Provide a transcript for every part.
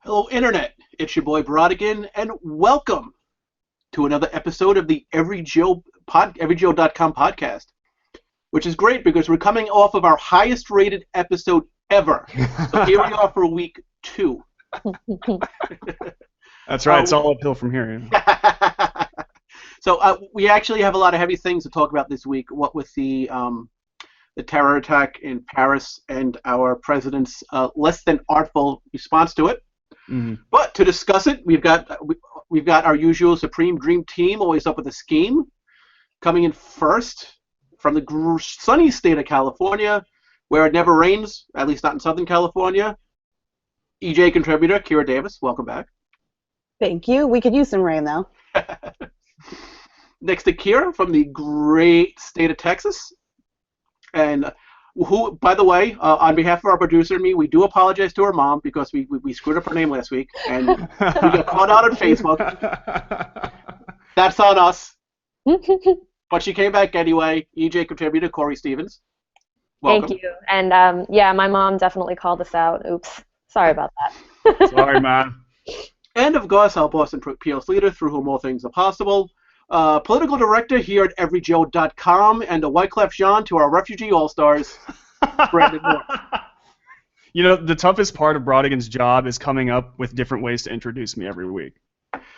Hello, Internet. It's your boy Brodigan, and welcome to another episode of the EveryJoe.com podcast, which is great because we're coming off of our highest-rated episode ever. So here we are for week 2. That's right. It's all uphill from here. So we actually have a lot of heavy things to talk about this week. What with the terror attack in Paris and our president's less than artful response to it. Mm-hmm. But to discuss it, we've got our usual Supreme Dream Team, always up with a scheme. Coming in first from the sunny state of California, where it never rains, at least not in Southern California. EJ contributor Kira Davis, welcome back. Thank you. We could use some rain, though. Next to Kira from the great state of Texas, and who, by the way, on behalf of our producer and me, we do apologize to her mom because we screwed up her name last week, and we got caught out on Facebook. That's on us. But she came back anyway. EJ contributor Corie Stevens. Welcome. Thank you. And yeah, my mom definitely called us out. Oops. Sorry about that. Sorry, man. And of course, our Boston PL's leader, through whom all things are possible. Political director here at EveryJoe.com, and a Wyclef Jean to our refugee all-stars, Brandon Moore. You know, the toughest part of Brodigan's job is coming up with different ways to introduce me every week.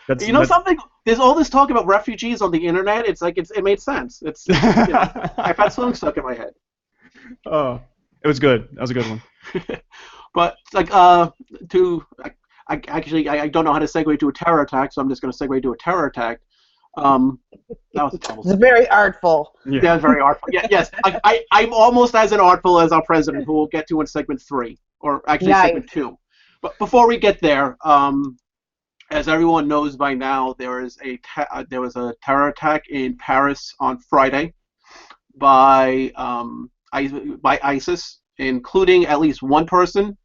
Something? There's all this talk about refugees on the internet. It's like it made sense. It's I've had songs stuck in my head. Oh, it was good. That was a good one. But like I don't know how to segue to a terror attack, so I'm just going to segue to a terror attack. That was a terrible. It's very artful. Yeah, very artful. Yeah, yes, I'm almost as artful as our president, who we'll get to in segment 3, or actually segment 2. But before we get there, as everyone knows by now, there was a terror attack in Paris on Friday by ISIS, including at least one person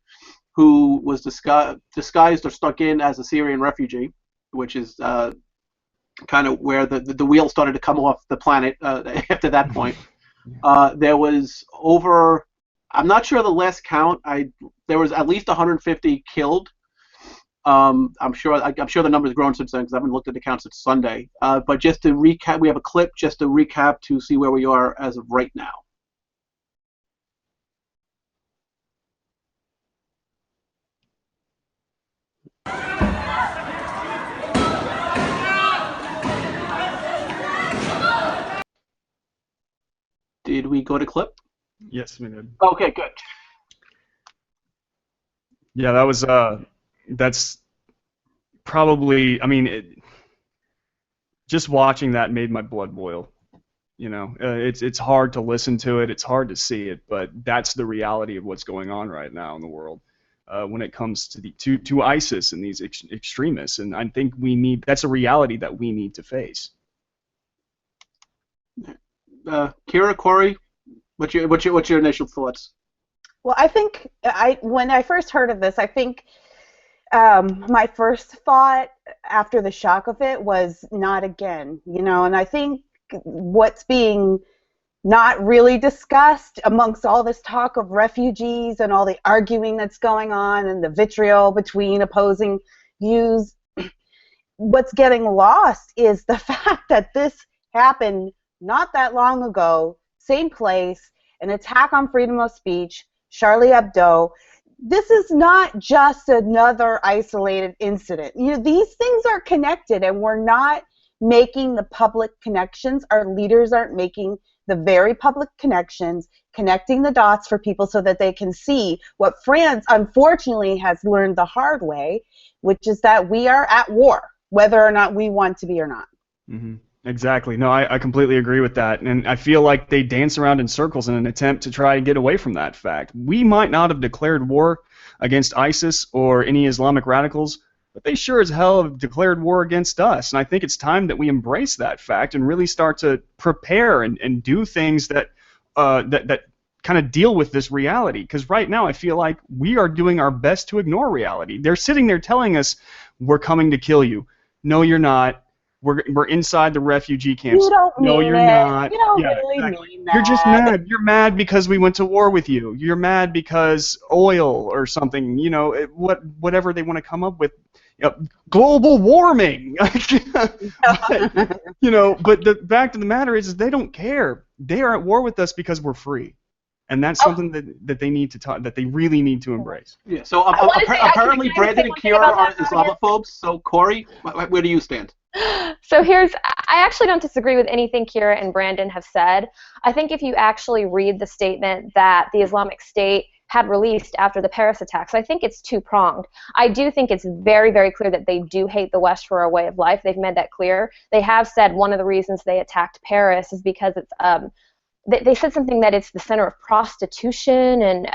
who was disguised or stuck in as a Syrian refugee, which is kind of where the wheels started to come off the planet after that point. There was over, I'm not sure the last count. There was at least 150 killed. I'm sure the number's grown since then because I haven't looked at the count since Sunday. But just to recap, we have a clip just to recap to see where we are as of right now. Did we go to clip? Yes, we did. Okay, good. Yeah, that's probably, just watching that made my blood boil. You know, it's hard to listen to it, it's hard to see it, but that's the reality of what's going on right now in the world when it comes to ISIS and these extremists, and I think that's a reality that we need to face. Kira, Corie, what's your initial thoughts? Well, I think when I first heard of this, I think my first thought after the shock of it was not again, and I think what's being not really discussed amongst all this talk of refugees and all the arguing that's going on and the vitriol between opposing views, what's getting lost is the fact that this happened not that long ago, same place, an attack on freedom of speech, Charlie Hebdo. This is not just another isolated incident. These things are connected, and we're not making the public connections. Our leaders aren't making the very public connections, connecting the dots for people so that they can see what France, unfortunately, has learned the hard way, which is that we are at war, whether or not we want to be or not. Mm-hmm. Exactly. No, I completely agree with that. And I feel like they dance around in circles in an attempt to try and get away from that fact. We might not have declared war against ISIS or any Islamic radicals, but they sure as hell have declared war against us. And I think it's time that we embrace that fact and really start to prepare and do things that kind of deal with this reality. Because right now I feel like we are doing our best to ignore reality. They're sitting there telling us, we're coming to kill you. No, you're not. we're inside the refugee camps. You don't no, mean you're it. not. You don't Yeah, really exactly. mean that. You're just mad. You're mad because we went to war with you. You're mad because oil or something. Whatever they want to come up with. Global warming. But the fact of the matter is they don't care. They are at war with us because we're free. And that's something that they need to talk, that they really need to embrace. Yeah. So apparently Brandon and Kira are Islamophobes. So Corie, where do you stand? So I actually don't disagree with anything Kira and Brandon have said. I think if you actually read the statement that the Islamic State had released after the Paris attacks, I think it's two-pronged. I do think it's very, very clear that they do hate the West for our way of life. They've made that clear. They have said one of the reasons they attacked Paris is because it's they said something that it's the center of prostitution, and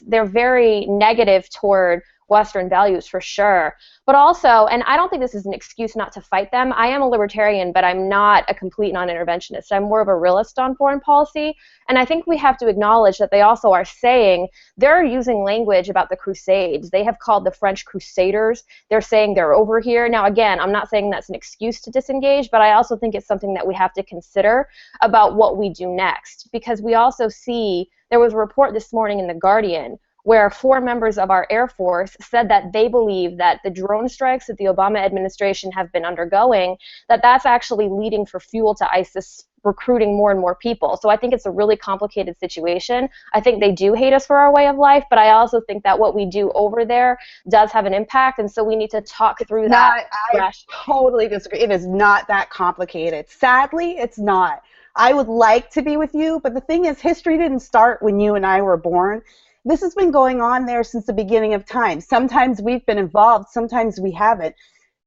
they're very negative toward Western values for sure. But also, and I don't think this is an excuse not to fight them. I am a libertarian, but I'm not a complete non-interventionist. I'm more of a realist on foreign policy, and I think we have to acknowledge that they also are saying they're using language about the Crusades. They have called the French Crusaders. They're saying they're over here. Now, again, I'm not saying that's an excuse to disengage, but I also think it's something that we have to consider about what we do next, because we also see there was a report this morning in The Guardian where 4 members of our Air Force said that they believe that the drone strikes that the Obama administration have been undergoing, that's actually leading for fuel to ISIS recruiting more and more people. So I think it's a really complicated situation. I think they do hate us for our way of life, but I also think that what we do over there does have an impact, and so we need to talk through that. I totally disagree. It is not that complicated. Sadly, it's not. I would like to be with you, but the thing is, history didn't start when you and I were born. This has been going on there since the beginning of time. Sometimes we've been involved, sometimes we haven't.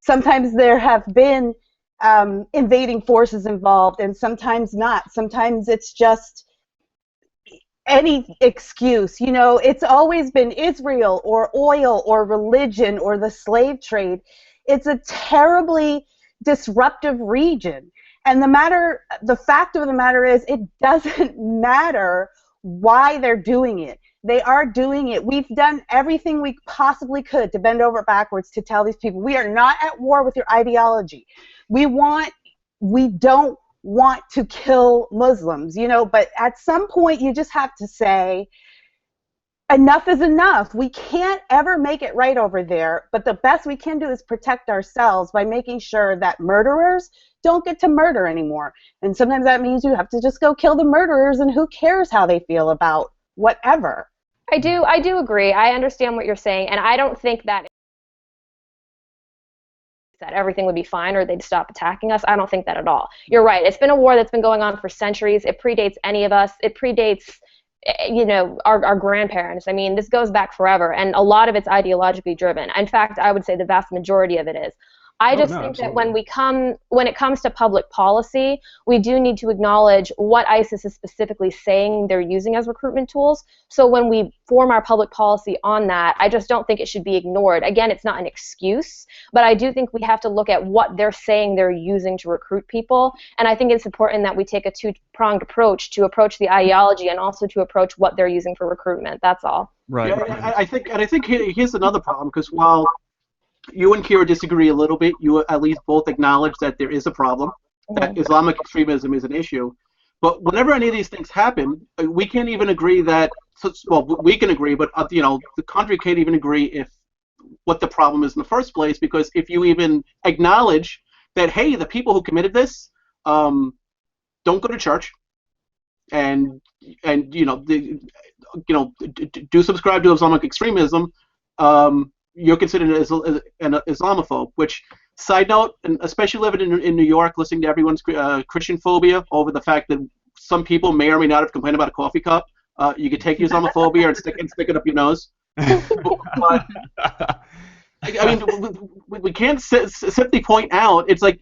Sometimes there have been invading forces involved, and sometimes not. Sometimes it's just any excuse. It's always been Israel or oil or religion or the slave trade. It's a terribly disruptive region. And the fact of the matter is, it doesn't matter why they're doing it. They are doing it. We've done everything we possibly could to bend over backwards to tell these people, we are not at war with your ideology. We don't want to kill Muslims, but at some point you just have to say, enough is enough. We can't ever make it right over there, but the best we can do is protect ourselves by making sure that murderers don't get to murder anymore. And sometimes that means you have to just go kill the murderers, and who cares how they feel about whatever. I do agree. I understand what you're saying, and I don't think that everything would be fine or they'd stop attacking us. I don't think that at all. You're right. It's been a war that's been going on for centuries. It predates any of us. It predates our grandparents. I mean, this goes back forever, and a lot of it's ideologically driven. In fact, I would say the vast majority of it is. I just think that when it comes to public policy, we do need to acknowledge what ISIS is specifically saying they're using as recruitment tools. So when we form our public policy on that, I just don't think it should be ignored. Again, it's not an excuse, but I do think we have to look at what they're saying they're using to recruit people. And I think it's important that we take a two-pronged approach to approach the ideology and also to approach what they're using for recruitment. That's all. Right. Yeah, I think here's another problem, because while you and Kira disagree a little bit, you at least both acknowledge that there is a problem, that Islamic extremism is an issue. But whenever any of these things happen, we can't even agree that, well, we can agree, but the country can't even agree if what the problem is in the first place, because if you even acknowledge that, hey, the people who committed this don't go to church, and do subscribe to Islamic extremism, you're considered an Islamophobe, which, side note, and especially living in New York, listening to everyone's Christian phobia over the fact that some people may or may not have complained about a coffee cup, you could take your Islamophobia and stick it up your nose. But, I mean, we can't simply point out, it's like,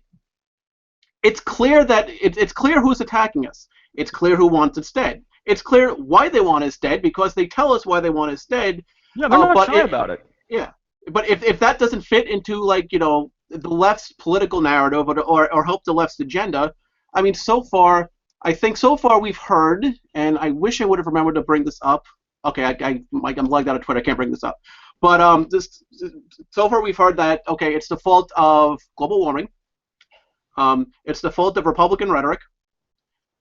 it's clear that it's clear who's attacking us. It's clear who wants us dead. It's clear why they want us dead, because they tell us why they want us dead. Yeah, they're not shy about it. Yeah. But if that doesn't fit into, like, the left's political narrative or help the left's agenda, I mean, I think so far we've heard, and I wish I would have remembered to bring this up. Okay, I'm logged out of Twitter, I can't bring this up. But so far we've heard that, okay, it's the fault of global warming, It's the fault of Republican rhetoric.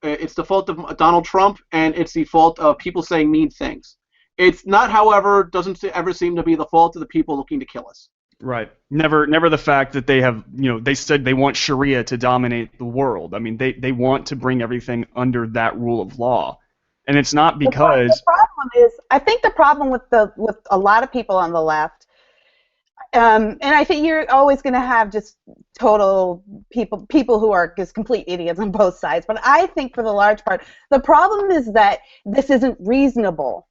It's the fault of Donald Trump, and it's the fault of people saying mean things. It's not, however, doesn't ever seem to be the fault of the people looking to kill us. Right. Never the fact that they have, they said they want Sharia to dominate the world. I mean, they want to bring everything under that rule of law. And it's not because... The problem is, I think the problem with a lot of people on the left, and I think you're always going to have just total people who are just complete idiots on both sides, but I think for the large part, the problem is that this isn't reasonable,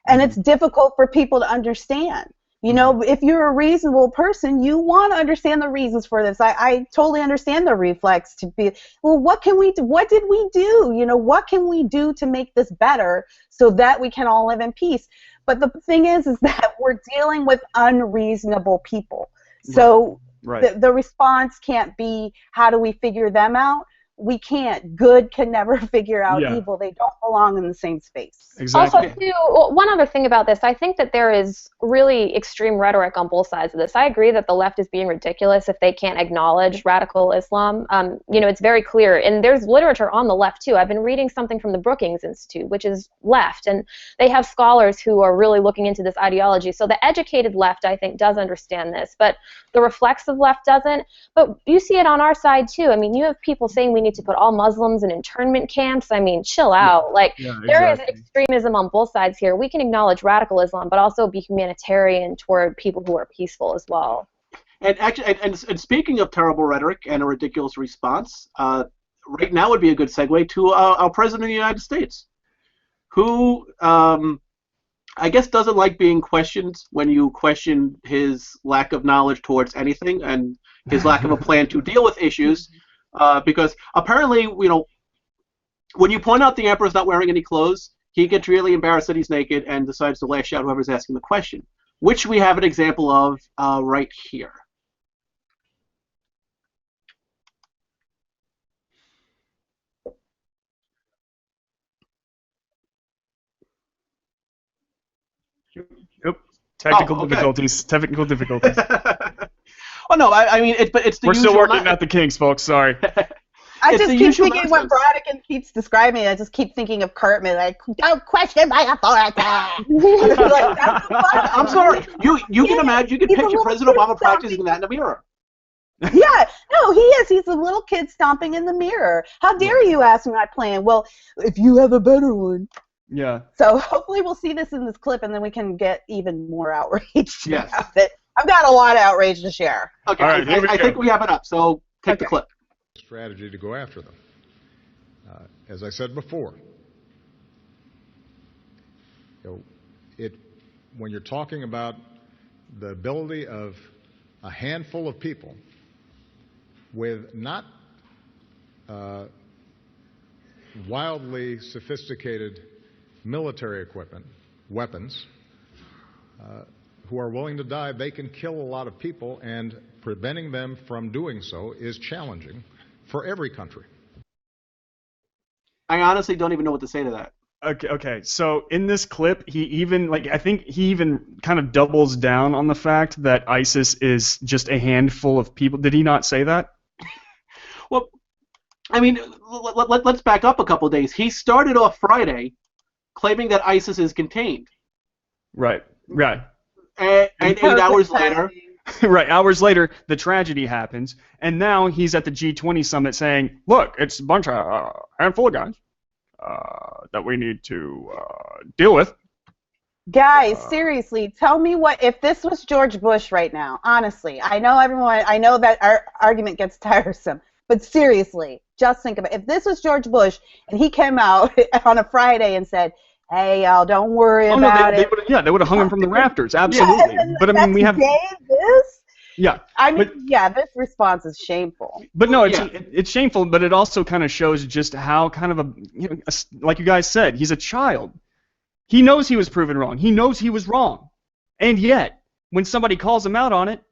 and it's difficult for people to understand. If you're a reasonable person, you want to understand the reasons for this. I totally understand the reflex to be, well, what can we do? What did we do? What can we do to make this better so that we can all live in peace? But the thing is that we're dealing with unreasonable people. So right. The response can't be, how do we figure them out? We can't. Good can never figure out evil. They don't belong in the same space. Exactly. Also, too, one other thing about this, I think that there is really extreme rhetoric on both sides of this. I agree that the left is being ridiculous if they can't acknowledge radical Islam. It's very clear, and there's literature on the left too. I've been reading something from the Brookings Institute, which is left, and they have scholars who are really looking into this ideology. So the educated left, I think, does understand this, but the reflexive left doesn't. But you see it on our side too. I mean, you have people saying we need to put all Muslims in internment camps. I mean, chill out. There is extremism on both sides here. We can acknowledge radical Islam, but also be humanitarian toward people who are peaceful as well. And actually, and speaking of terrible rhetoric and a ridiculous response, right now would be a good segue to our President of the United States, who I guess doesn't like being questioned when you question his lack of knowledge towards anything and his lack of a plan to deal with issues. Because apparently, when you point out the emperor's not wearing any clothes, he gets really embarrassed that he's naked and decides to lash out whoever's asking the question, which we have an example of right here. Yep. Technical difficulties. Technical difficulties. Oh no, I mean it's the We're usual. Still working out the kinks, folks. Sorry. I just keep thinking when Brodigan keeps describing it, I just keep thinking of Cartman, like, don't question my authority. I'm sorry. You can imagine. You can picture President Obama practicing that in the mirror. Yeah, no, he is. He's a little kid stomping in the mirror. How dare you ask me my plan? Well, if you have a better one. Yeah. So hopefully we'll see this in this clip, and then we can get even more outraged about it. I've got a lot of outrage to share. Okay, all right, I think we have it up, so take the clip. Strategy to go after them. As I said before, when you're talking about the ability of a handful of people with not wildly sophisticated military equipment, weapons, who are willing to die, they can kill a lot of people, and preventing them from doing so is challenging for every country. I honestly don't even know what to say to that. Okay. So in this clip, he even kind of doubles down on the fact that ISIS is just a handful of people. Did he not say that? Well, I mean, let's back up a couple of days. He started off Friday claiming that ISIS is contained. Right. And 8 hours later... Right, hours later, the tragedy happens, and now he's at the G20 summit saying, look, it's a bunch of handful of guys that we need to deal with. Guys, seriously, tell me if this was George Bush right now, honestly, I know that our argument gets tiresome, but seriously, just think about it. If this was George Bush and he came out on a Friday and said, hey, y'all, don't worry about it. They would have hung him from the rafters, absolutely. But I mean, we have... this? Yeah. This response is shameful. But no, it's shameful, but it also kind of shows just how kind of like you guys said, he's a child. He knows he was proven wrong. He knows he was wrong. And yet, when somebody calls him out on it,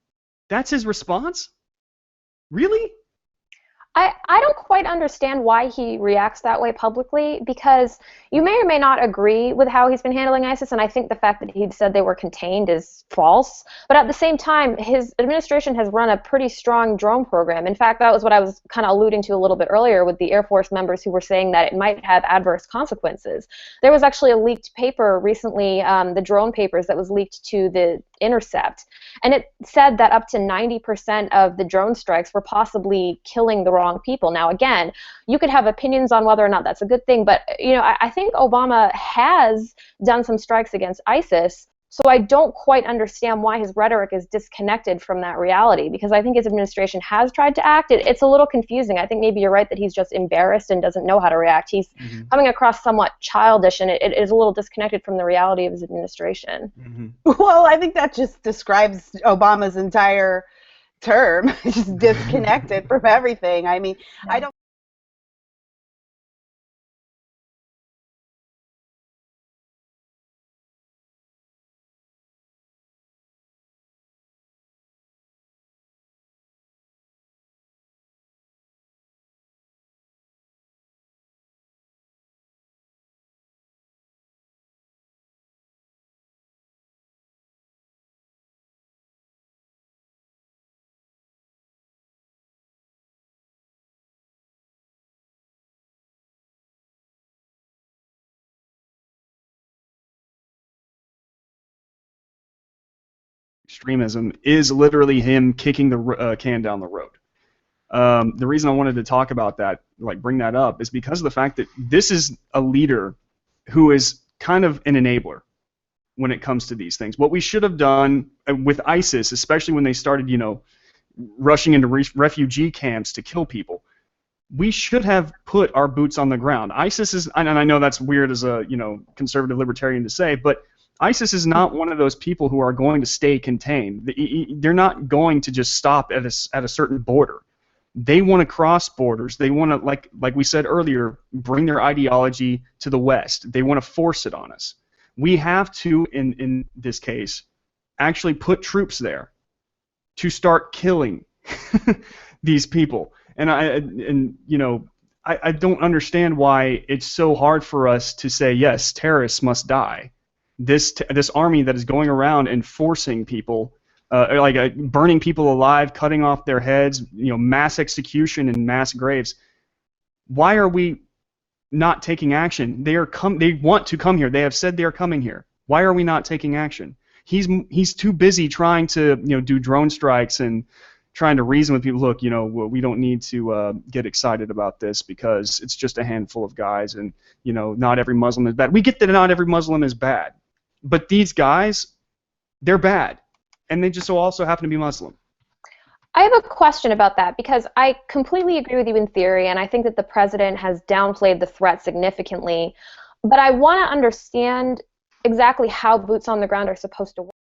that's his response? Really? I don't quite understand why he reacts that way publicly, because you may or may not agree with how he's been handling ISIS, and I think the fact that he said they were contained is false. But at the same time, his administration has run a pretty strong drone program. In fact, that was what I was kind of alluding to a little bit earlier with the Air Force members who were saying that it might have adverse consequences. There was actually a leaked paper recently, the drone papers that was leaked to The Intercept, and it said that up to 90% of the drone strikes were possibly killing the wrong people. Now, again, you could have opinions on whether or not that's a good thing, but I think Obama has done some strikes against ISIS, so I don't quite understand why his rhetoric is disconnected from that reality, because I think his administration has tried to act. It's a little confusing. I think maybe you're right that he's just embarrassed and doesn't know how to react. He's coming across somewhat childish, and it is a little disconnected from the reality of his administration. Well, I think that just describes Obama's entire term. Just disconnected from everything. I mean, I don't Extremism is literally him kicking the can down the road. The reason I wanted to talk about that, like bring that up, is because of the fact that this is a leader who is kind of an enabler when it comes to these things. What we should have done with ISIS, especially when they started, rushing into refugee camps to kill people, we should have put our boots on the ground. ISIS is, and I know that's weird as a conservative libertarian to say, but ISIS is not one of those people who are going to stay contained. They're not going to just stop at a certain border. They want to cross borders. They want to, like we said earlier, bring their ideology to the West. They want to force it on us. We have to, in this case, actually put troops there to start killing these people. And I don't understand why it's so hard for us to say, yes, terrorists must die. This army that is going around and forcing people, burning people alive, cutting off their heads, mass execution and mass graves. Why are we not taking action? They want to come here. They have said they are coming here. Why are we not taking action? He's too busy trying to do drone strikes and trying to reason with people. Look, we don't need to get excited about this because it's just a handful of guys, and not every Muslim is bad. We get that not every Muslim is bad, but these guys, they're bad, and they just so also happen to be Muslim. I have a question about that, because I completely agree with you in theory, and I think that the president has downplayed the threat significantly, but I want to understand exactly how boots on the ground are supposed to work.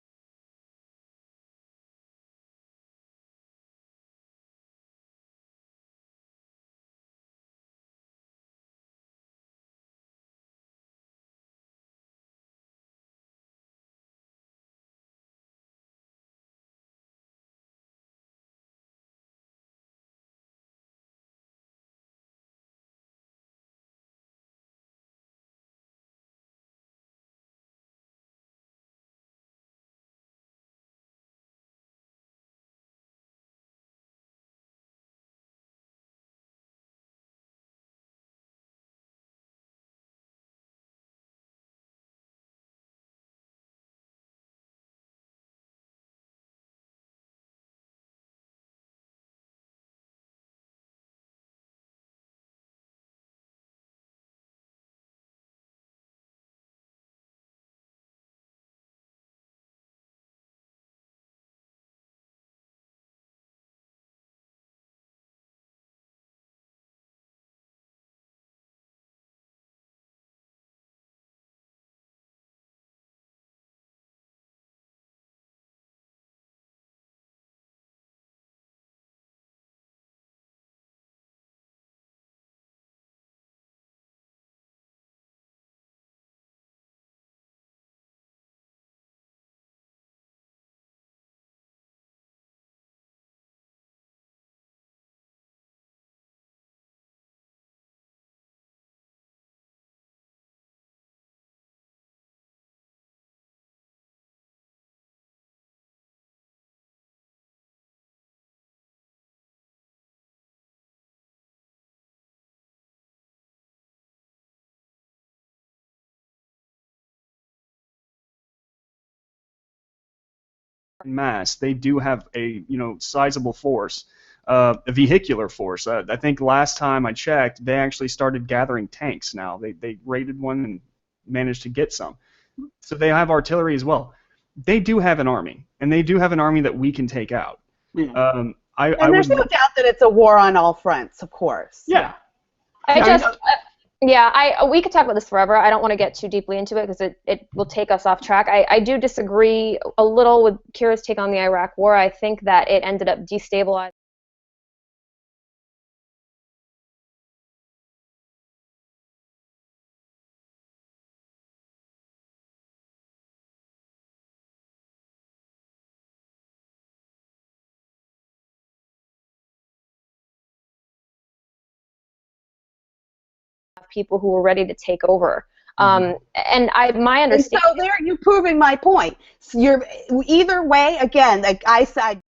mass, they do have a sizable force, a vehicular force. I think last time I checked, they actually started gathering tanks. Now they raided one and managed to get some. So they have artillery as well. They do have an army, and they do have an army that we can take out. Yeah. And there's no doubt that it's a war on all fronts, of course. Yeah. We could talk about this forever. I don't want to get too deeply into it because it will take us off track. I do disagree a little with Kira's take on the Iraq War. I think that it ended up destabilizing people who were ready to take over. My understanding. And so there, you're proving my point. So you're either way. Again, like I said.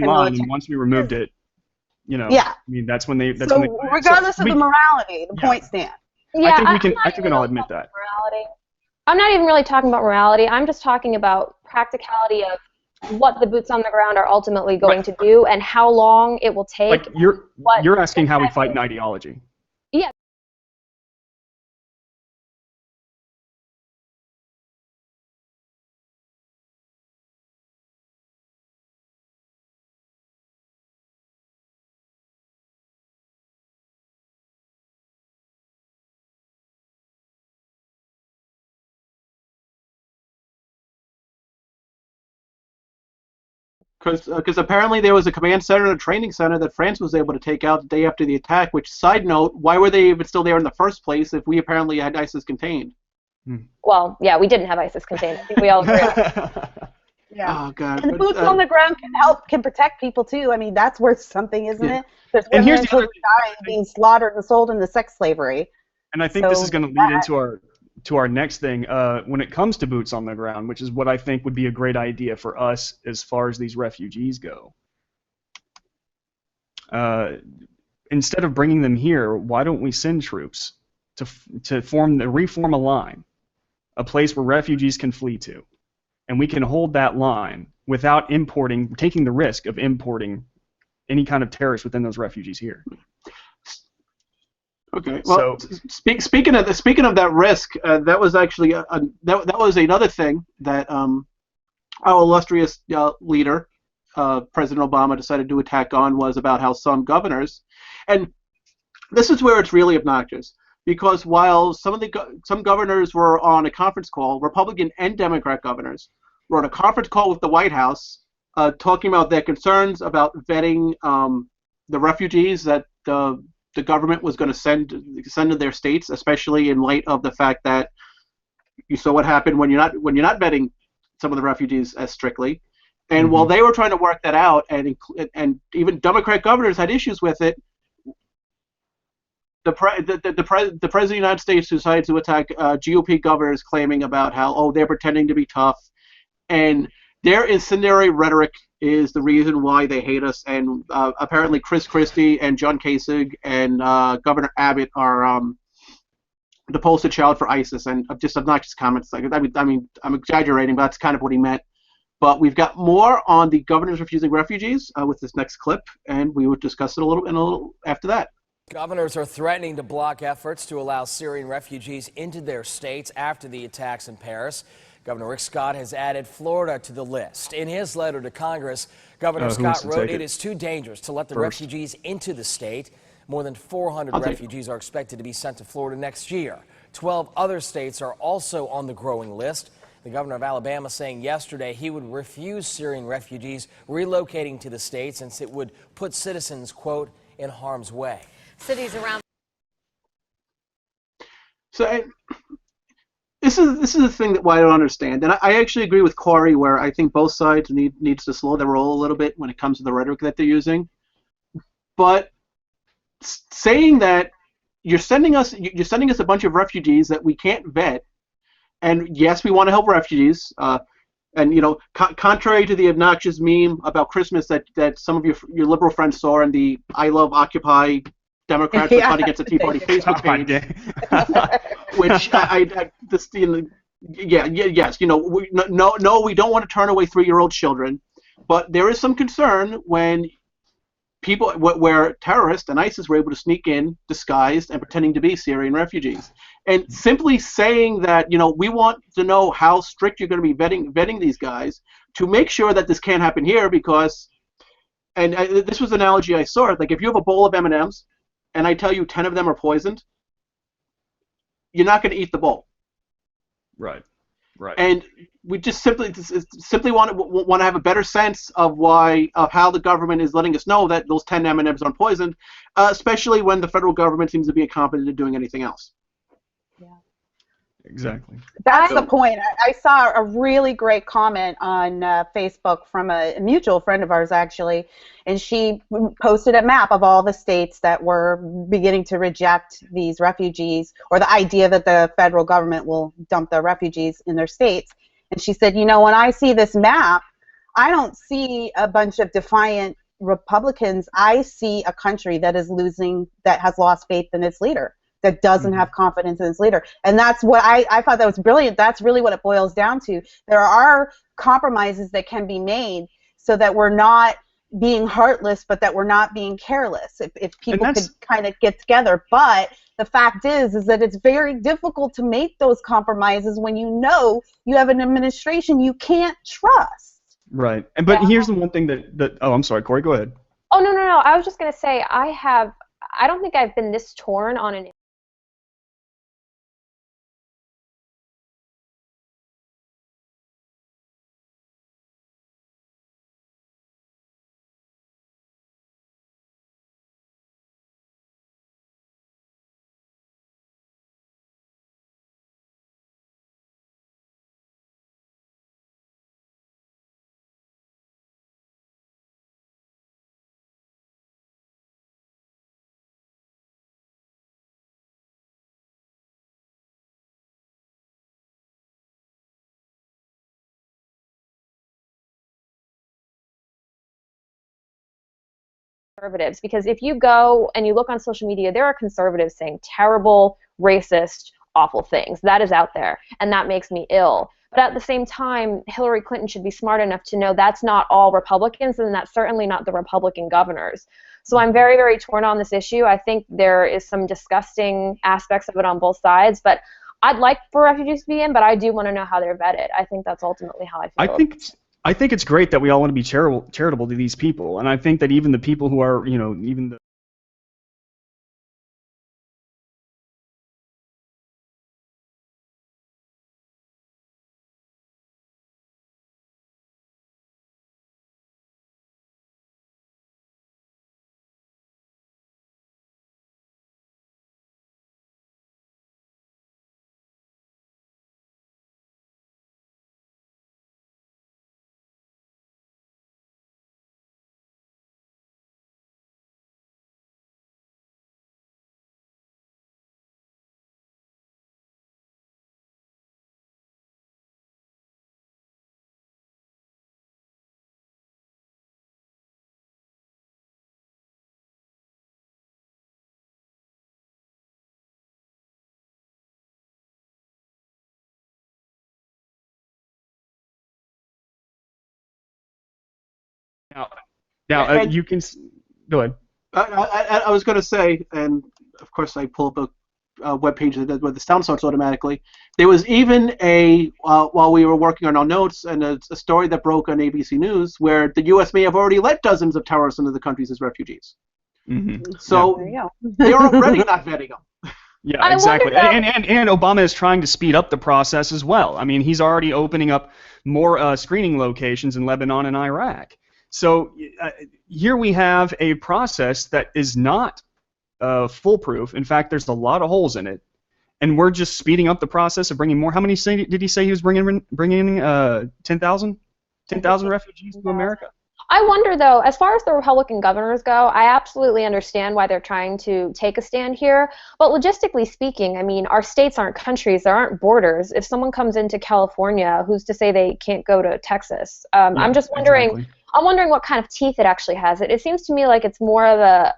Line, and once we removed it, I mean, that's when they. Regardless of the morality, the point stands. Yeah, I think we can all admit that. Morality. I'm not even really talking about morality. I'm just talking about practicality of what the boots on the ground are ultimately going to do and how long it will take. Like you're asking how we fight an ideology. Yeah. Because apparently there was a command center and a training center that France was able to take out the day after the attack, which, side note, why were they even still there in the first place if we apparently had ISIS contained? Well, yeah, we didn't have ISIS contained. I think we all agree. Yeah. Oh, God. And the boots on the ground can protect people, too. I mean, that's worth something, isn't it? There's women and children dying, being slaughtered and sold into sex slavery. And I think this is going to lead into our next thing when it comes to boots on the ground, which is what I think would be a great idea for us as far as these refugees go. Instead of bringing them here, why don't we send troops to reform a line, a place where refugees can flee to, and we can hold that line without taking the risk of importing any kind of terrorists within those refugees here. Okay. Well, speaking of that risk, that was actually that was another thing that our illustrious leader, President Obama, decided to attack on, was about how some governors, and this is where it's really obnoxious, because while some governors were on a conference call, Republican and Democrat governors were on a conference call with the White House, talking about their concerns about vetting the refugees that the government was going to send to their states, especially in light of the fact that you saw what happened when you're not vetting some of the refugees as strictly. And while they were trying to work that out, and even Democrat governors had issues with it, the president of the United States decided to attack GOP governors, claiming about how they're pretending to be tough, and their incendiary rhetoric is the reason why they hate us. And apparently Chris Christie and John Kasich and Governor Abbott are the poster child for ISIS, and just obnoxious comments. I mean, I'm exaggerating, but that's kind of what he meant. But we've got more on the governors refusing refugees with this next clip, and we will discuss it a little after that. Governors are threatening to block efforts to allow Syrian refugees into their states after the attacks in Paris. Governor Rick Scott has added Florida to the list. In his letter to Congress, Governor Scott wrote it is too dangerous to let the refugees into the state. More than 400 refugees are expected to be sent to Florida next year. 12 other states are also on the growing list. The governor of Alabama saying yesterday he would refuse Syrian refugees relocating to the state since it would put citizens, quote, in harm's way. Cities around. So this is the thing that why I don't understand, and I actually agree with Corie where I think both sides needs to slow their roll a little bit when it comes to the rhetoric that they're using. But saying that you're sending us a bunch of refugees that we can't vet, and yes, we want to help refugees. And you know, contrary to the obnoxious meme about Christmas that some of your liberal friends saw in the "I Love Occupy Democrats Yeah. Fight Against the Tea Party" Facebook page, which yes, you know, we don't want to turn away 3-year-old children, but there is some concern when people where terrorists and ISIS were able to sneak in disguised and pretending to be Syrian refugees. And simply saying that, you know, we want to know how strict you're going to be vetting these guys to make sure that this can't happen here, because, and this was an analogy I saw, like if you have a bowl of M&Ms and I tell you 10 of them are poisoned, you're not going to eat the bowl. Right. Right. And we just simply want to have a better sense of how the government is letting us know that those 10 M&Ms aren't poisoned, especially when the federal government seems to be incompetent at doing anything else. Yeah. Exactly. That's the point. I saw a really great comment on Facebook from a mutual friend of ours, actually, and she posted a map of all the states that were beginning to reject these refugees, or the idea that the federal government will dump the refugees in their states. And she said, you know, when I see this map, I don't see a bunch of defiant Republicans. I see a country that has lost faith in its leader, that doesn't have confidence in its leader. And that's what I thought that was brilliant. That's really what it boils down to. There are compromises that can be made so that we're not being heartless, but that we're not being careless, if people could kind of get together. But the fact is that it's very difficult to make those compromises when you know you have an administration you can't trust. Right. But here's the one thing that oh, I'm sorry, Corie, go ahead. Oh, no. I was just going to say, I don't think I've been this torn on an conservatives, because if you go and you look on social media, there are conservatives saying terrible, racist, awful things. That is out there, and that makes me ill. But at the same time, Hillary Clinton should be smart enough to know that's not all Republicans, and that's certainly not the Republican governors. So I'm very, very torn on this issue. I think there is some disgusting aspects of it on both sides, but I'd like for refugees to be in, but I do want to know how they're vetted. I think that's ultimately how I feel. I think it's great that we all want to be charitable to these people, and I think that even the people who are, you know, even the now you can go ahead. I was going to say, and of course I pull up a web page where the sound starts automatically. There was even while we were working on our notes, and a story that broke on ABC News where the U.S. may have already let dozens of terrorists into the countries as refugees. Mm-hmm. So they're already not vetting them. Yeah, exactly. And Obama is trying to speed up the process as well. I mean, he's already opening up more screening locations in Lebanon and Iraq. So here we have a process that is not foolproof. In fact, there's a lot of holes in it, and we're just speeding up the process of bringing more. How many did he say he was bringing 10,000 refugees to America? I wonder, though, as far as the Republican governors go, I absolutely understand why they're trying to take a stand here. But logistically speaking, I mean, our states aren't countries. There aren't borders. If someone comes into California, who's to say they can't go to Texas? I'm just wondering. Exactly. I'm wondering what kind of teeth it actually has. It seems to me like it's more of a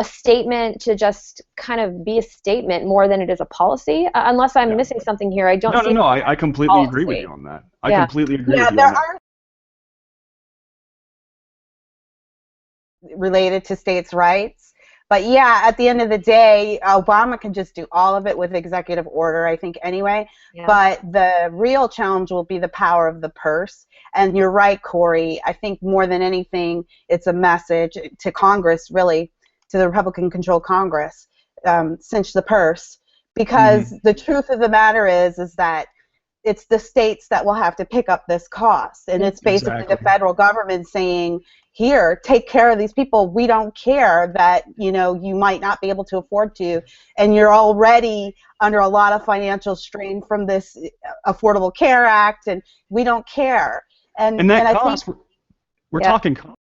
statement to just kind of be a statement more than it is a policy. Unless I'm missing something here, I don't. No. I completely agree with you on that. I completely agree with you on that. Related to states' rights. But yeah, at the end of the day, Obama can just do all of it with executive order, I think, anyway. Yeah. But the real challenge will be the power of the purse. And you're right, Corie. I think more than anything, it's a message to Congress, really, to the Republican-controlled Congress, cinch the purse. Because the truth of the matter is that it's the states that will have to pick up this cost. And it's basically the federal government saying, here, take care of these people. We don't care that, you know, you might not be able to afford to, and you're already under a lot of financial strain from this Affordable Care Act, and we don't care. And that cost, we're talking cost.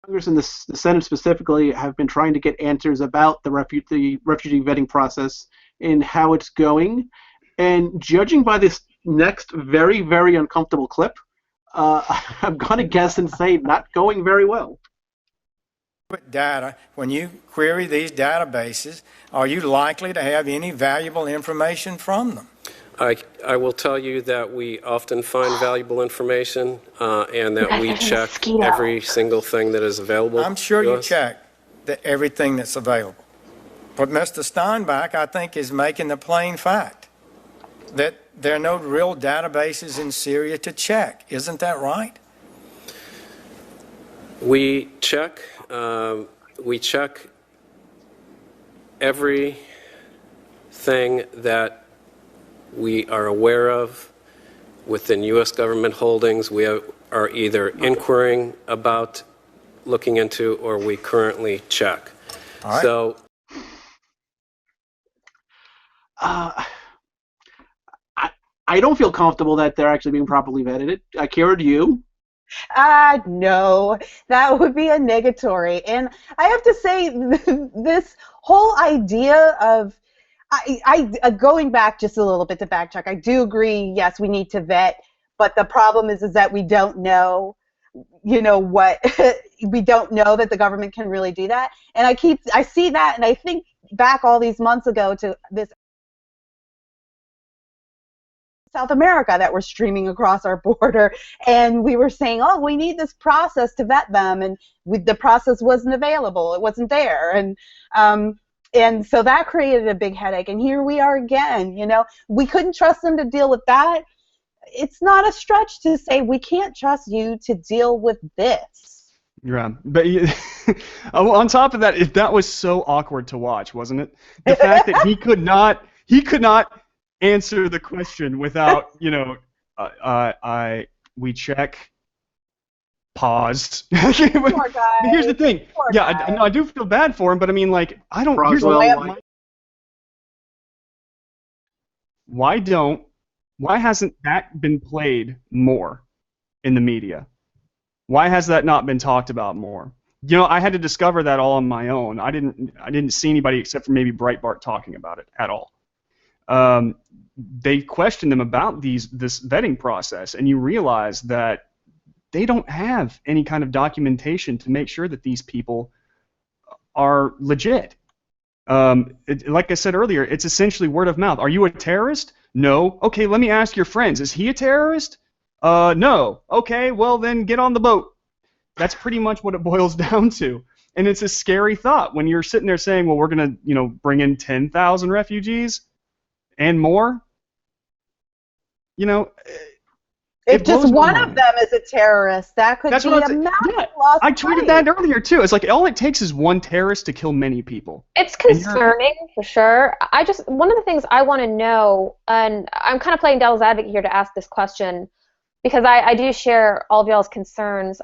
Congress and the Senate specifically have been trying to get answers about the refugee vetting process and how it's going. And judging by this next very, very uncomfortable clip, I'm going to guess and say not going very well. Data, when you query these databases, are you likely to have any valuable information from them? I will tell you that we often find valuable information and that we check every single thing that is available. I'm sure you check everything that's available. But Mr. Steinbach, I think, is making the plain fact that there are no real databases in Syria to check. Isn't that right? We check everything that we are aware of within U.S. government holdings. We are either inquiring about, looking into, or we currently check. All right. So, I don't feel comfortable that they're actually being properly vetted. Kira, do you? No, that would be a negatory. And I have to say, this whole idea of, going back just a little bit to backtrack, I do agree, yes, we need to vet, but the problem is that we don't know, what, we don't know that the government can really do that. And I see that, and I think back all these months ago to this South America that were streaming across our border, and we were saying, oh, we need this process to vet them, and the process wasn't available, it wasn't there, and so that created a big headache, and here we are again. We couldn't trust them to deal with that. It's not a stretch to say we can't trust you to deal with this. Yeah, but on top of that, that was so awkward to watch, wasn't it? The fact that he could not answer the question without, we check, pause. Poor guy. Here's the thing. Poor Yeah, guy. I do feel bad for him, but I mean, like, I don't. Roswell, Why hasn't that been played more in the media? Why has that not been talked about more? I had to discover that all on my own. I didn't see anybody except for maybe Breitbart talking about it at all. They questioned them about this vetting process, and you realize that they don't have any kind of documentation to make sure that these people are legit. Like I said earlier, it's essentially word of mouth. Are you a terrorist? No. Okay, let me ask your friends. Is he a terrorist? No. Okay, well then get on the boat. That's pretty much what it boils down to. And it's a scary thought when you're sitting there saying, well, we're going to, bring in 10,000 refugees and more. If just one of them is a terrorist, that could be a massive loss. I tweeted that earlier too. It's like all it takes is one terrorist to kill many people. It's concerning for sure. One of the things I want to know, and I'm kind of playing devil's advocate here to ask this question, because I do share all of y'all's concerns.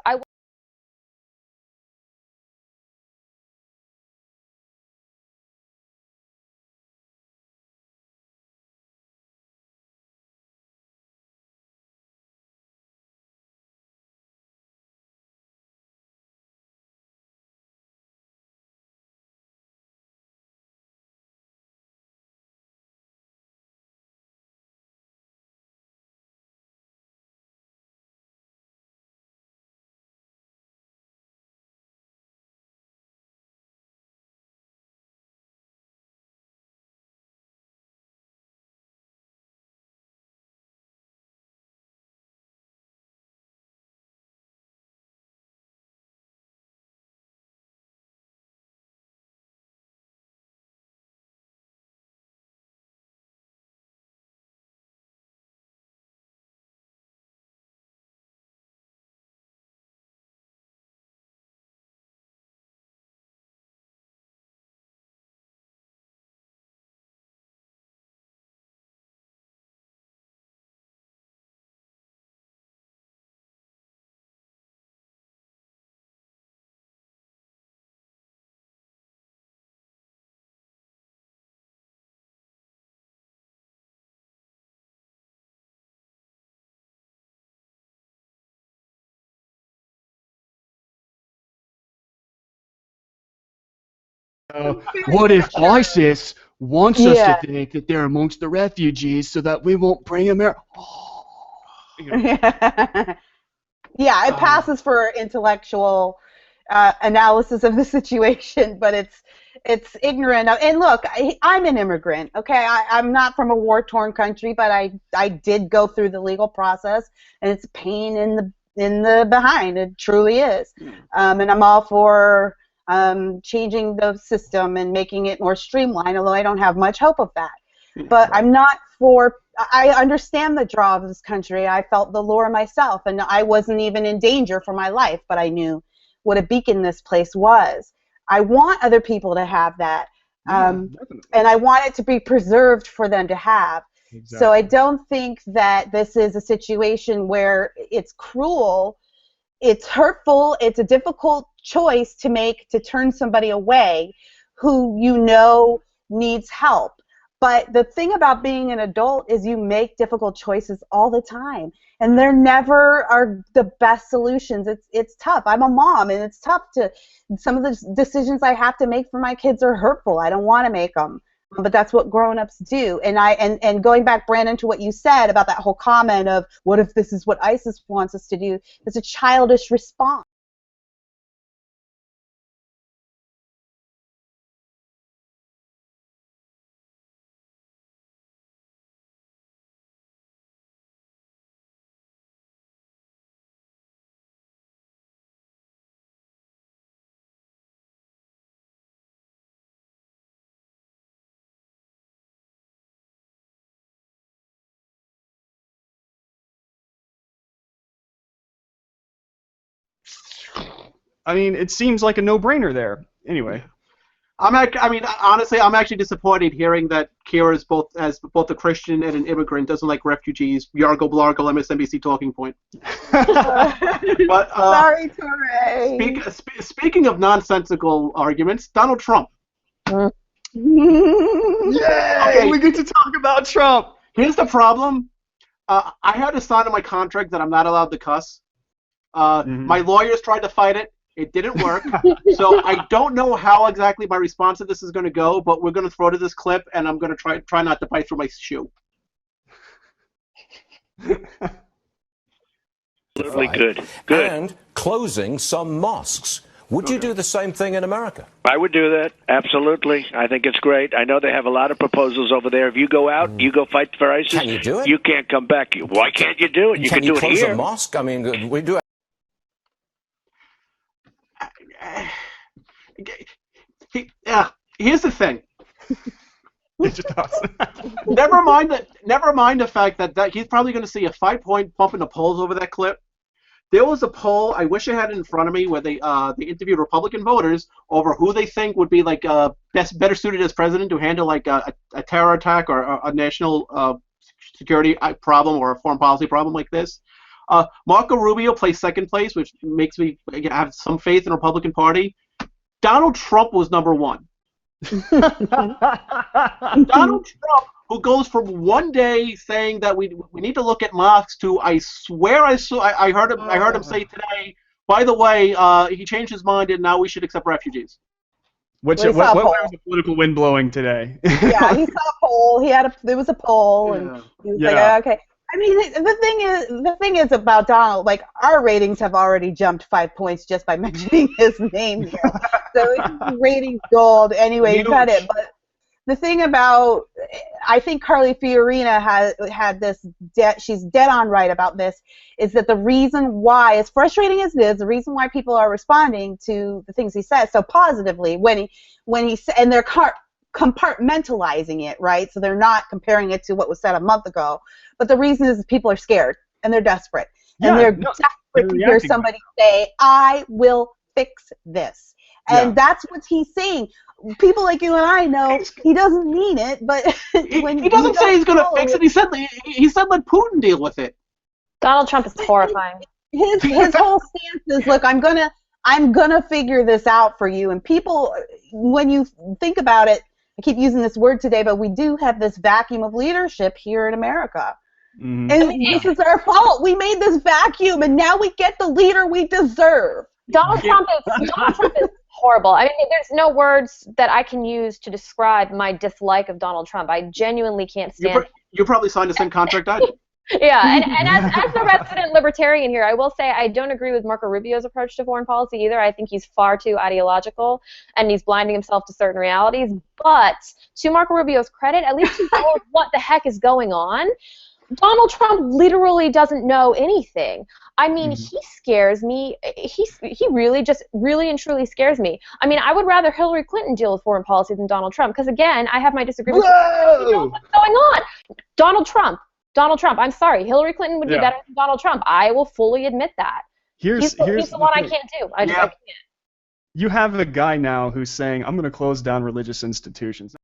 What if ISIS wants us to think that they're amongst the refugees so that we won't bring America? Yeah, it passes for intellectual analysis of the situation, but it's ignorant. And look, I'm an immigrant, okay? I'm not from a war-torn country, but I did go through the legal process, and it's a pain in the behind. It truly is. And I'm all for changing the system and making it more streamlined, although I don't have much hope of that. But I'm not for, I understand the draw of this country. I felt the lure myself, and I wasn't even in danger for my life, but I knew what a beacon this place was. I want other people to have that, and I want it to be preserved for them to have. Exactly. So I don't think that this is a situation where it's cruel. It's hurtful. It's a difficult choice to make, to turn somebody away who needs help. But the thing about being an adult is you make difficult choices all the time, and they're never are the best solutions. It's tough. I'm a mom, and it's tough to. Some of the decisions I have to make for my kids are hurtful. I don't want to make them, but that's what grown-ups do. And going back, Brandon, to what you said about that whole comment of what if this is what ISIS wants us to do? It's a childish response. I mean, it seems like a no-brainer there. Anyway. Honestly, I'm actually disappointed hearing that Kira's both a Christian and an immigrant, doesn't like refugees. Yargle blargle, MSNBC talking point. But sorry, Corie. Speaking of nonsensical arguments, Donald Trump. Yay! Okay. We get to talk about Trump. Here's the problem. I had a sign in my contract that I'm not allowed to cuss. My lawyers tried to fight it. It didn't work. So I don't know how exactly my response to this is going to go, but we're going to throw to this clip, and I'm going to try not to bite through my shoe. Absolutely good. And closing some mosques. Would you do the same thing in America? I would do that. Absolutely. I think it's great. I know they have a lot of proposals over there. If you go out, you go fight for ISIS, Can you do it? You can't come back. Why can't you do it? You can do it close here. a mosque? I mean, we do. Here's the thing. Never mind the fact that he's probably going to see a 5-point bump in the polls over that clip. There was a poll, I wish I had it in front of me, where they interviewed Republican voters over who they think would be like better suited as president to handle like a terror attack or a national security problem or a foreign policy problem like this. Marco Rubio placed second place, which makes me have some faith in the Republican Party. Donald Trump was number one. Donald Trump, who goes from one day saying that we need to look at mosques to I swear I heard him say today, by the way, he changed his mind and now we should accept refugees. What was the political wind blowing today? Yeah, he saw a poll. There was a poll, and he was like, okay. I mean, the thing is about Donald, like, our ratings have already jumped 5 points just by mentioning his name here. So it's ratings gold. Anyway, you got it. But the thing about, I think Carly Fiorina had this, she's dead on right about this, is that the reason why, as frustrating as it is, the reason why people are responding to the things he says so positively and they're compartmentalizing it, right? So they're not comparing it to what was said a month ago. But the reason is people are scared and they're desperate. And they're desperate to hear somebody say, I will fix this. And that's what he's saying. People like you and I know he doesn't mean it, but he doesn't say he's going to fix it. He said let Putin deal with it. Donald Trump is horrifying. His whole stance is, look, I'm gonna figure this out for you. And people, when you think about it, I keep using this word today, but we do have this vacuum of leadership here in America. Mm-hmm. And this is our fault. We made this vacuum, and now we get the leader we deserve. Donald Trump is horrible. I mean, there's no words that I can use to describe my dislike of Donald Trump. I genuinely can't stand. You probably signed the same contract I did. Yeah, and as the resident libertarian here, I will say I don't agree with Marco Rubio's approach to foreign policy either. I think he's far too ideological, and he's blinding himself to certain realities. But to Marco Rubio's credit, at least he knows what the heck is going on. Donald Trump literally doesn't know anything. I mean, he scares me. He really and truly scares me. I mean, I would rather Hillary Clinton deal with foreign policy than Donald Trump, because again, I have my disagreements. He knows what's going on. Donald Trump, I'm sorry. Hillary Clinton would be better than Donald Trump. I will fully admit that. He's the one I can't do. I can't. You have a guy now who's saying, I'm going to close down religious institutions.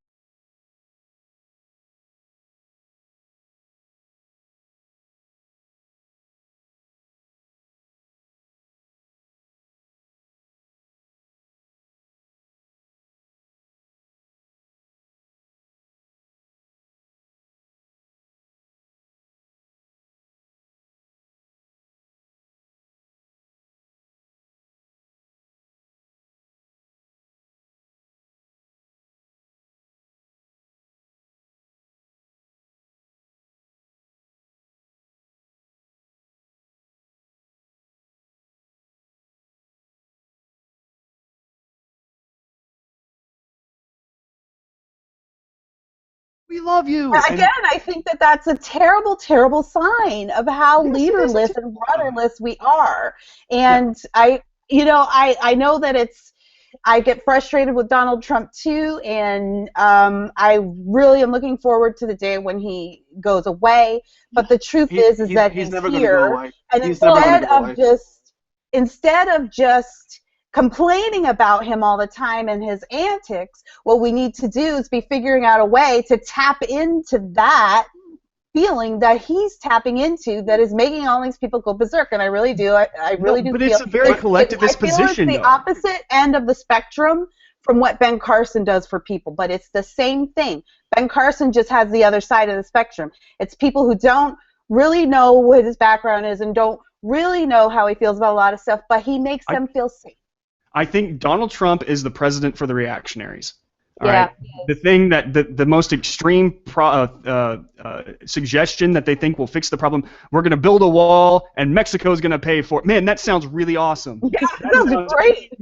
We love you. Again, I think that that's a terrible, terrible sign of how leaderless and rudderless we are. And I know that I get frustrated with Donald Trump too, and I really am looking forward to the day when he goes away. But the truth is that he's never here, going to go away. and instead of just complaining about him all the time and his antics, what we need to do is be figuring out a way to tap into that feeling that he's tapping into that is making all these people go berserk. And I really do. I really do. But it's a very collectivist position. It's the opposite end of the spectrum from what Ben Carson does for people, but it's the same thing. Ben Carson just has the other side of the spectrum. It's people who don't really know what his background is and don't really know how he feels about a lot of stuff, but he makes them feel safe. I think Donald Trump is the president for the reactionaries. All right. The thing that the most extreme suggestion that they think will fix the problem, we're going to build a wall and Mexico's going to pay for it. Man, that sounds really awesome. Yeah, that sounds great.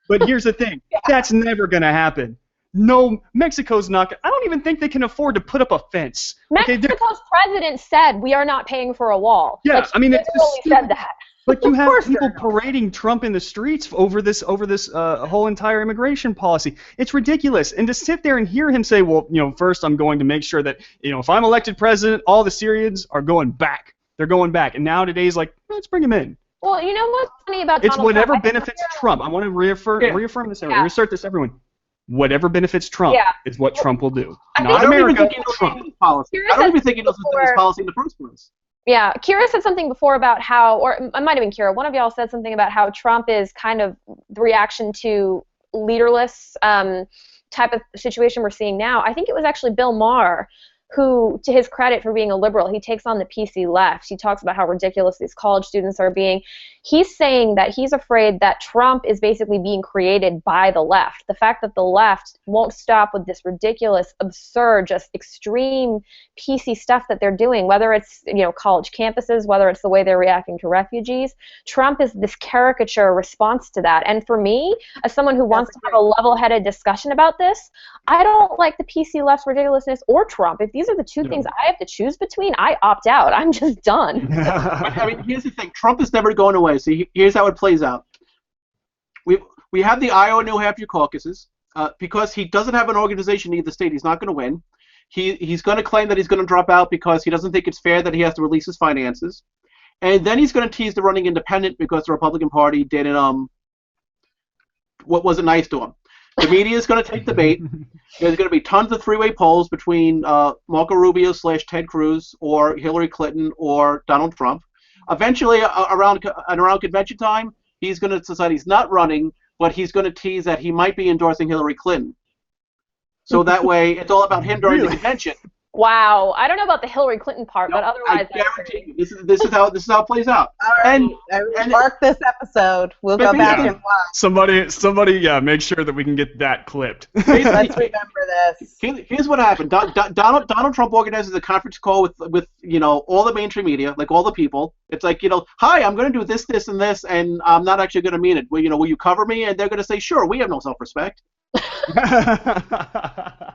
But here's the thing. That's never going to happen. No, Mexico's not. I don't even think they can afford to put up a fence. Mexico's president said we are not paying for a wall. Yeah, like, I mean, it's said that. But you have people parading Trump in the streets over this whole entire immigration policy. It's ridiculous. And to sit there and hear him say, well, first I'm going to make sure that, if I'm elected president, all the Syrians are going back. They're going back. And now today's like, let's bring him in. Well, you know what's funny about It's whatever benefits Trump. I want to reaffirm this, reassert this, everyone. Whatever benefits Trump is what Trump will do. Not America, Trump. I don't even think he knows his policy in the first place. Yeah, Kira said something before about how, or it might have been Kira, one of y'all said something about how Trump is kind of the reaction to leaderless type of situation we're seeing now. I think it was actually Bill Maher who, to his credit for being a liberal, he takes on the PC left. He talks about how ridiculous these college students are being. He's saying that he's afraid that Trump is basically being created by the left. The fact that the left won't stop with this ridiculous, absurd, just extreme PC stuff that they're doing, whether it's college campuses, whether it's the way they're reacting to refugees. Trump is this caricature response to that. And for me, as someone who wants to have a level-headed discussion about this, I don't like the PC left's ridiculousness or Trump. If these are the two things I have to choose between, I opt out. I'm just done. I mean, here's the thing. Trump is never going away. So here's how it plays out. We have the Iowa New Hampshire caucuses. Because he doesn't have an organization in either state, he's not going to win. He's going to claim that he's going to drop out because he doesn't think it's fair that he has to release his finances. And then he's going to tease the running independent because the Republican Party didn't what wasn't nice to him. The media is going to take the bait. There's going to be tons of three-way polls between Marco Rubio / Ted Cruz or Hillary Clinton or Donald Trump. Eventually, around convention time, he's going to decide he's not running, but he's going to tease that he might be endorsing Hillary Clinton. So that way, it's all about him during the convention. Wow, I don't know about the Hillary Clinton part, but otherwise, I guarantee you, this is how it plays out. All right, and mark this episode. We'll go back and watch. Somebody, make sure that we can get that clipped. Let's remember this. Here's what happened. Donald Trump organizes a conference call with all the mainstream media, like all the people. It's like, hi, I'm going to do this, this, and this, and I'm not actually going to mean it. Will you cover me? And they're going to say, sure, we have no self-respect.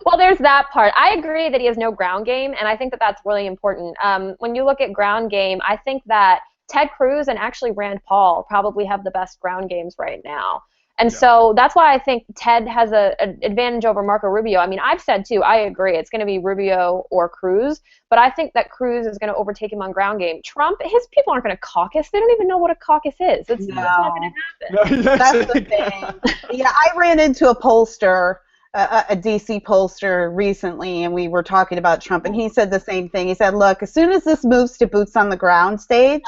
Well, there's that part. I agree that he has no ground game, and I think that that's really important. When you look at ground game, I think that Ted Cruz and actually Rand Paul probably have the best ground games right now. And so that's why I think Ted has an advantage over Marco Rubio. I mean, I've said, too, I agree. It's going to be Rubio or Cruz, but I think that Cruz is going to overtake him on ground game. Trump, his people aren't going to caucus. They don't even know what a caucus is. It's not going to happen. That's the thing. Yeah, I ran into a pollster, a D.C. pollster recently, and we were talking about Trump, and he said the same thing. He said, look, as soon as this moves to boots on the ground stage,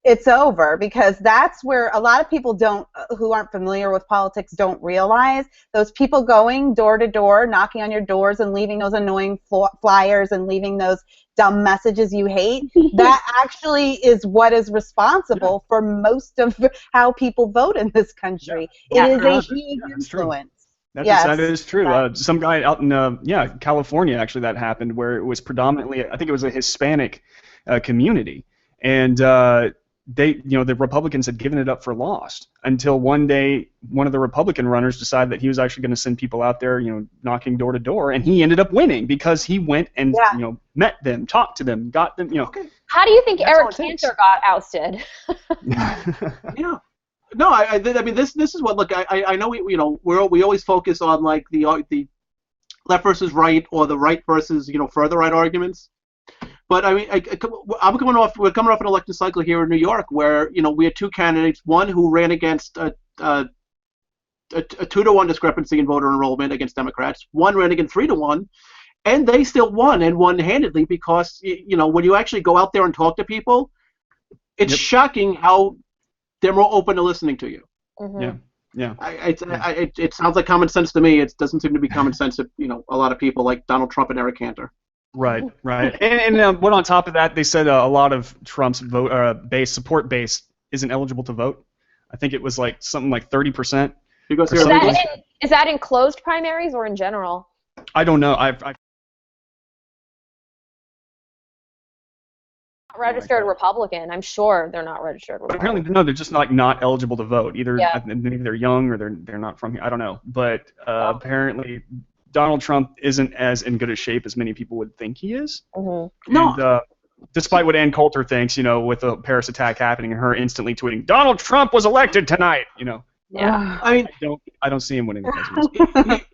it's over, because that's where a lot of people who aren't familiar with politics don't realize those people going door to door, knocking on your doors and leaving those annoying flyers and leaving those dumb messages you hate, that actually is what is responsible for most of how people vote in this country. It is a huge influence. That is true. Some guy out in California, actually, that happened, where it was predominantly, I think it was a Hispanic community, and the Republicans had given it up for lost until one day one of the Republican runners decided that he was actually going to send people out there, knocking door to door, and he ended up winning because he went and met them, talked to them, got them, Okay. How do you think Eric Cantor got ousted? Yeah. No, I mean this is what, look, I know we always focus on like the left versus right, or the right versus further right arguments. But I mean, we're coming off an election cycle here in New York where we had two candidates, one who ran against a 2-to-1 discrepancy in voter enrollment against Democrats, one ran against 3-to-1, and they still won, and won handedly, because when you actually go out there and talk to people, it's shocking how they're more open to listening to you. Mm-hmm. Yeah. It sounds like common sense to me. It doesn't seem to be common sense to a lot of people like Donald Trump and Eric Cantor. Right. And what on top of that, they said a lot of Trump's support base isn't eligible to vote. I think it was like something like 30%. Is that in closed primaries or in general? I don't know. Registered Republican. I'm sure they're not registered Republican. Apparently, no, they're just not eligible to vote. Either maybe they're young or they're not from here. I don't know. But apparently, Donald Trump isn't as in good a shape as many people would think he is. Mm-hmm. No. Despite what Ann Coulter thinks, with the Paris attack happening and her instantly tweeting, "Donald Trump was elected tonight," Yeah. I mean, I don't see him winning the presidency.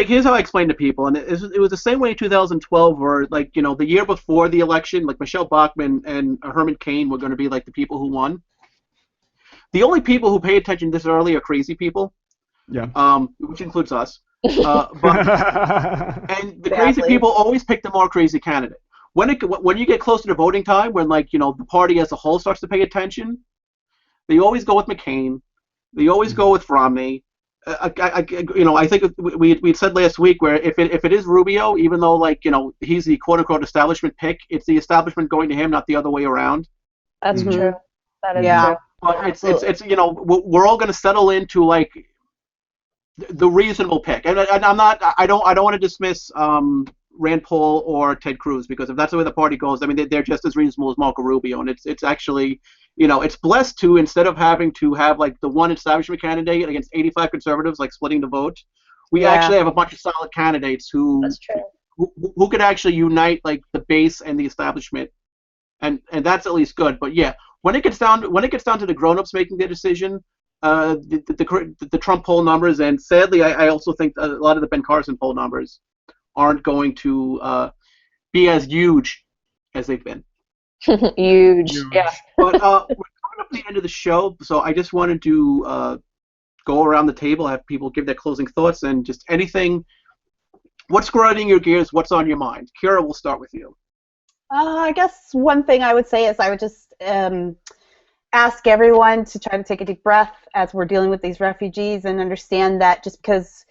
Here's how I explain to people, and it was the same way in 2012, where the year before the election, like Michelle Bachmann and Herman Cain were going to be like the people who won. The only people who pay attention this early are crazy people. Yeah. Which includes us. And the crazy people always pick the more crazy candidate. When you get closer to voting time, when the party as a whole starts to pay attention, they always go with McCain. They always go with Romney. I think we said last week where if it is Rubio, even though he's the quote unquote establishment pick, it's the establishment going to him, not the other way around. That's true. That is true. But it's we're all going to settle into the reasonable pick, and I don't want to dismiss Rand Paul or Ted Cruz, because if that's the way the party goes, I mean they're just as reasonable as Marco Rubio, and it's actually it's blessed to, instead of having to have the one establishment candidate against 85 conservatives splitting the vote, we actually have a bunch of solid candidates who could actually unite the base and the establishment, and that's at least good. But yeah, when it gets down to the grown-ups making their decision, the Trump poll numbers, and sadly I also think a lot of the Ben Carson poll numbers aren't going to be as huge as they've been. Huge. Yeah. But we're coming up to the end of the show, so I just wanted to go around the table, have people give their closing thoughts, and just anything. What's grinding your gears? What's on your mind? Kira, we'll start with you. I guess one thing I would say is I would just ask everyone to try to take a deep breath as we're dealing with these refugees, and understand that just because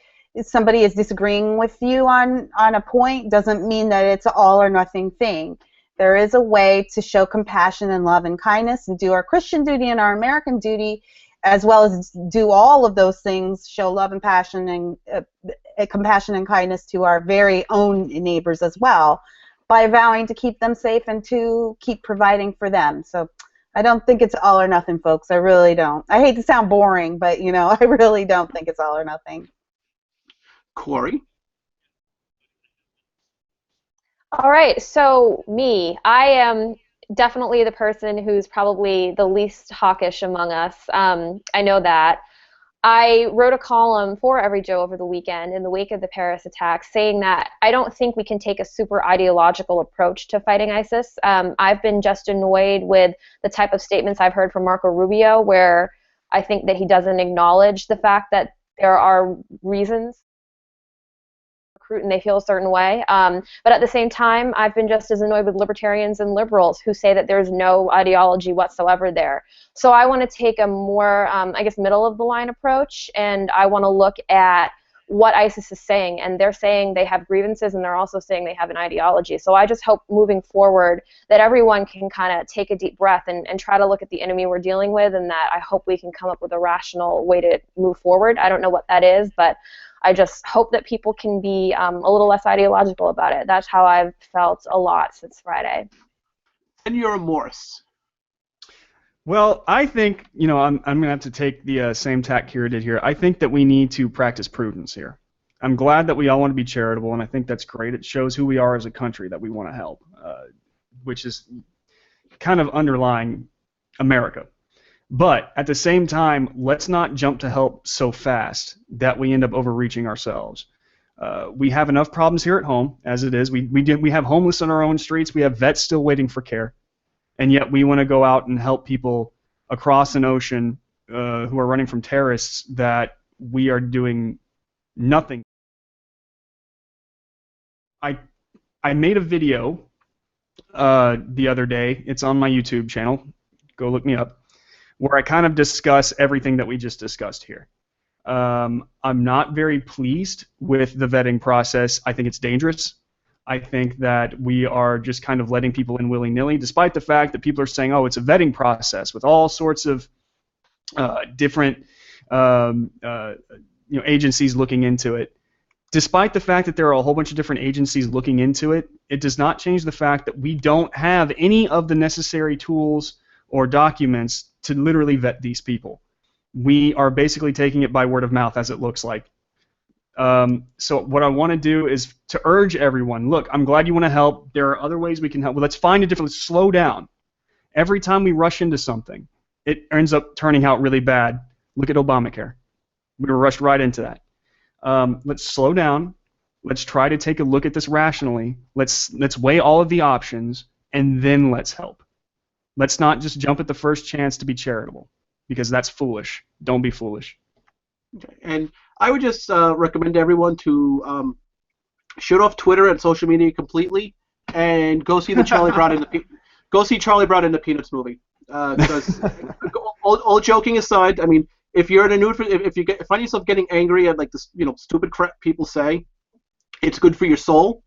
somebody is disagreeing with you on a point doesn't mean that it's an all or nothing thing. There is a way to show compassion and love and kindness, and do our Christian duty and our American duty, as well as do all of those things, show love and passion and compassion and kindness to our very own neighbors as well, by vowing to keep them safe and to keep providing for them. So I don't think it's all or nothing, folks. I really don't. I hate to sound boring, but I really don't think it's all or nothing. Corie? All right, so I am definitely the person who's probably the least hawkish among us. I know that. I wrote a column for EveryJoe over the weekend in the wake of the Paris attack, saying that I don't think we can take a super ideological approach to fighting ISIS. I've been just annoyed with the type of statements I've heard from Marco Rubio, where I think that he doesn't acknowledge the fact that there are reasons and they feel a certain way. But at the same time, I've been just as annoyed with libertarians and liberals who say that there's no ideology whatsoever there. So I want to take a more, middle of the line approach, and I want to look at what ISIS is saying. And they're saying they have grievances, and they're also saying they have an ideology. So I just hope moving forward that everyone can kind of take a deep breath and try to look at the enemy we're dealing with, and that I hope we can come up with a rational way to move forward. I don't know what that is, but I just hope that people can be a little less ideological about it. That's how I've felt a lot since Friday. And you're a Morse. Well, I think, I'm going to have to take the same tack Kira did here. I think that we need to practice prudence here. I'm glad that we all want to be charitable, and I think that's great. It shows who we are as a country, that we want to help, which is kind of underlying America. But at the same time, let's not jump to help so fast that we end up overreaching ourselves. We have enough problems here at home as it is. We have homeless on our own streets. We have vets still waiting for care. And yet we want to go out and help people across an ocean who are running from terrorists that we are doing nothing. I made a video the other day. It's on my YouTube channel. Go look me up. Where I kind of discuss everything that we just discussed here. I'm not very pleased with the vetting process. I think it's dangerous. I think that we are just kind of letting people in willy-nilly, despite the fact that people are saying, oh, it's a vetting process with all sorts of different agencies looking into it. Despite the fact that there are a whole bunch of different agencies looking into it, it does not change the fact that we don't have any of the necessary tools or documents to literally vet these people. We are basically taking it by word of mouth, as it looks like. So what I want to do is to urge everyone, look, I'm glad you want to help. There are other ways we can help. Well, let's find a different, let's slow down. Every time we rush into something, it ends up turning out really bad. Look at Obamacare. We were rushed right into that. Let's slow down. Let's try to take a look at this rationally. Let's weigh all of the options, and then let's help. Let's not just jump at the first chance to be charitable, because that's foolish. Don't be foolish. Okay. And I would just recommend everyone to shut off Twitter and social media completely, and go see Charlie Brown in the Peanuts movie. Because all joking aside, I mean, if you're in a mood if you find yourself getting angry at like this, stupid crap people say, it's good for your soul.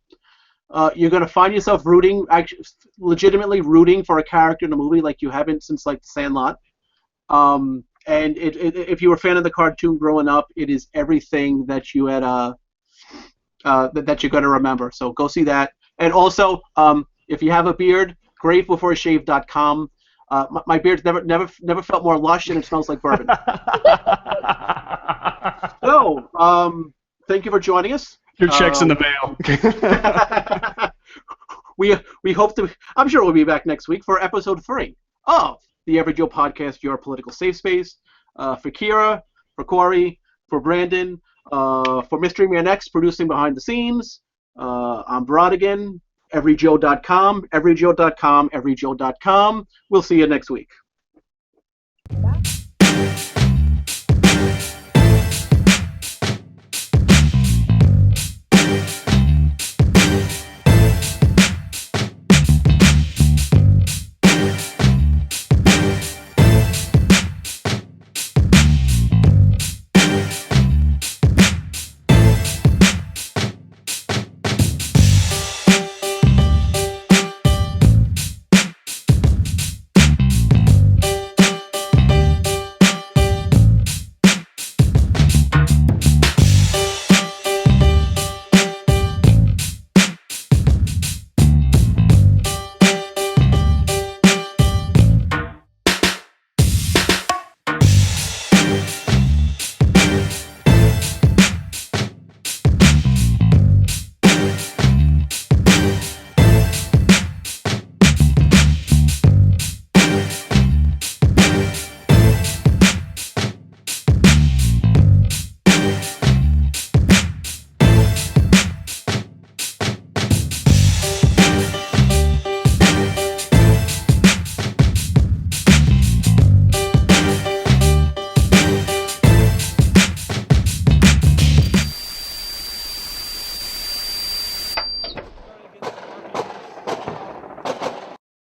You're gonna find yourself legitimately rooting for a character in a movie like you haven't since like The Sandlot. And if you were a fan of the cartoon growing up, it is everything that you had that you're gonna remember. So go see that. And also, if you have a beard, gravebeforeshave.com. My beard's never felt more lush, and it smells like bourbon. So, thank you for joining us. Your check's in the mail. We hope to. I'm sure we'll be back next week for episode 3 of the EveryJoe podcast, your political safe space. For Kira, for Corie, for Brandon, for Mystery Man X producing behind the scenes. I'm Brodigan. EveryJoe.com. EveryJoe.com. EveryJoe.com. We'll see you next week.